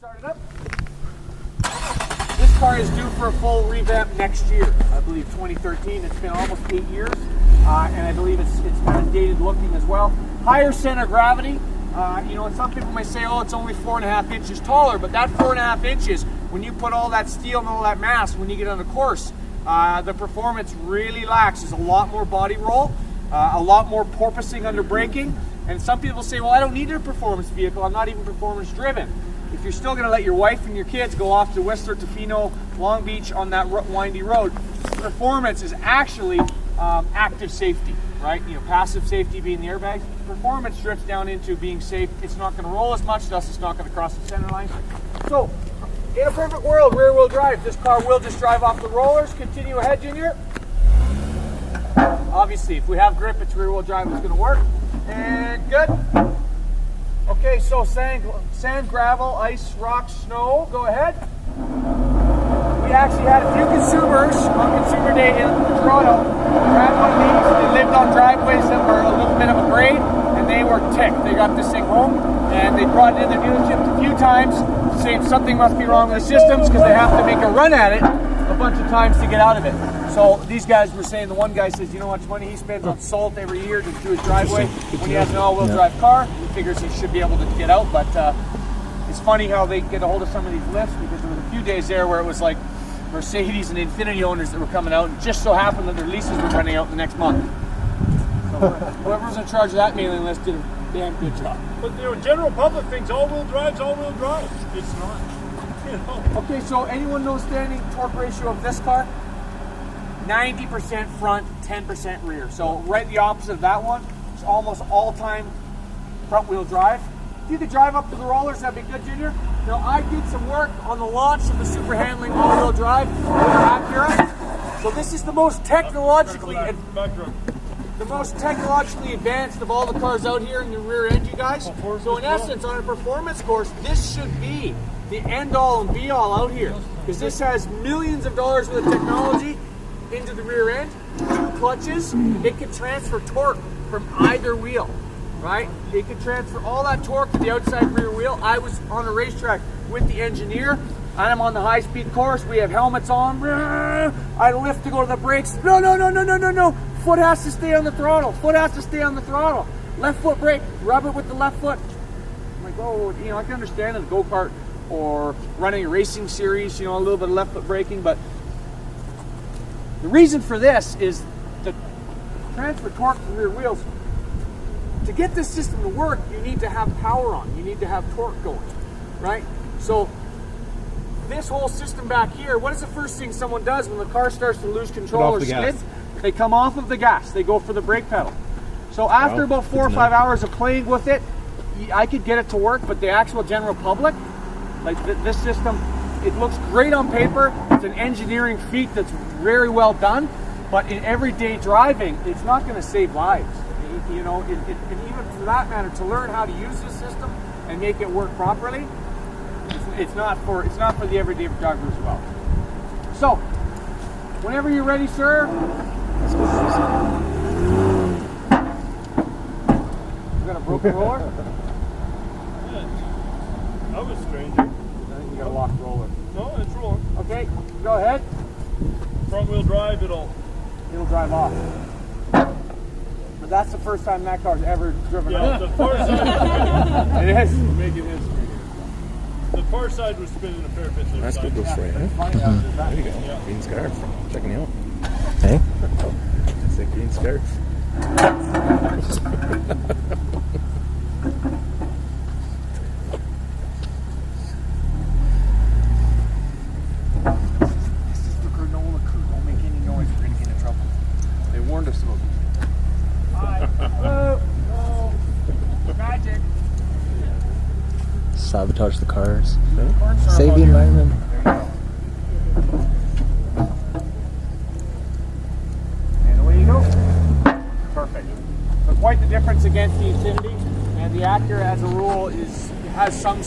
start it up. This car is due for a full revamp next year. I believe 2013. It's been almost 8 years, and I believe it's kind of dated looking as well. Higher center of gravity. You know, and some people may say, oh, it's only 4.5 inches taller, but that 4.5 inches, when you put all that steel and all that mass, when you get on the course, the performance really lacks. There's a lot more body roll, a lot more porpoising under braking, and some people say, well, I don't need a performance vehicle. I'm not even performance driven. If you're still going to let your wife and your kids go off to Whistler, Tofino, Long Beach on that windy road, performance is actually active safety, right? You know, passive safety being the airbags. Performance drifts down into being safe. It's not going to roll as much, thus it's not going to cross the center line. So, in a perfect world, rear wheel drive. This car will just drive off the rollers. Continue ahead, Junior. Obviously, if we have grip, it's rear wheel drive that's going to work. And good. Okay, so sand, gravel, ice, rocks, snow. Go ahead. We actually had a few consumers on Consumer Day in Toronto who had one of these. They lived on driveways that were a little bit of a grade, and they were ticked. They got this thing home, and they brought it in the dealership a few times, saying something must be wrong with the systems because they have to make a run at it a bunch of times to get out of it. So these guys were saying, the one guy says, you know how much money he spends on salt every year to do his driveway? When he has an all-wheel drive car, he figures he should be able to get out, but it's funny how they get a hold of some of these lifts, because there was a few days there where it was like Mercedes and Infiniti owners that were coming out, and just so happened that their leases were running out the next month. So whoever was in charge of that mailing list did a damn good job. But you know, general public thinks all-wheel drive's all-wheel drive. It's not. You know. Okay, so anyone know standing torque ratio of this car? 90% front, 10% rear. So right the opposite of that one. It's almost all-time front-wheel drive. If you could drive up to the rollers, that'd be good, Junior. Now, I did some work on the launch of the Super Handling all-wheel drive with Acura. So this is the most technologically advanced of all the cars out here in the rear end, you guys. So in essence, on a performance course, this should be the end-all and be-all out here, because this has millions of dollars worth of technology into the rear end, 2 clutches. It can transfer torque from either wheel, right? It can transfer all that torque to the outside rear wheel. I was on a racetrack with the engineer. I'm on the high-speed course. We have helmets on. I lift to go to the brakes. No. Foot has to stay on the throttle. Foot has to stay on the throttle. Left foot brake. Rub it with the left foot. I'm like, oh, you know, I can understand in a go-kart or running a racing series, you know, a little bit of left foot braking, but the reason for this is the transfer torque from rear wheels. To get this system to work, you need to have power on. You need to have torque going, right? So this whole system back here, what is the first thing someone does when the car starts to lose control or skid? They come off of the gas. They go for the brake pedal. So after about 4 or 5 hours of playing with it, I could get it to work, but the actual general public, like this system, it looks great on paper. It's an engineering feat that's very well done, but in everyday driving, it's not going to save lives. You know, and even for that matter, to learn how to use this system and make it work properly, it's not for the everyday driver as well. So, whenever you're ready, sir. You got a broken roller? That was strange. I think you got a locked roller. No, it's rolling. Okay, go ahead. Front wheel drive, it'll drive off. But that's the first time that car's ever driven off. the far side. It is making history. The far side was spinning a fair bit there. That's good, go straight, eh? There you go. Yeah. Green scarf. Checking you out. Hey? It's a green scarf. This is the granola crew. Don't make any noise. We're going to get in trouble. They warned us about it. Hi. Hello. Hello. Magic. Sabotage the cars. Corn syrup Save on the here. environment. There you go. And away you go. Perfect. So quite the difference against the Infiniti, and the Acura, as a rule, has some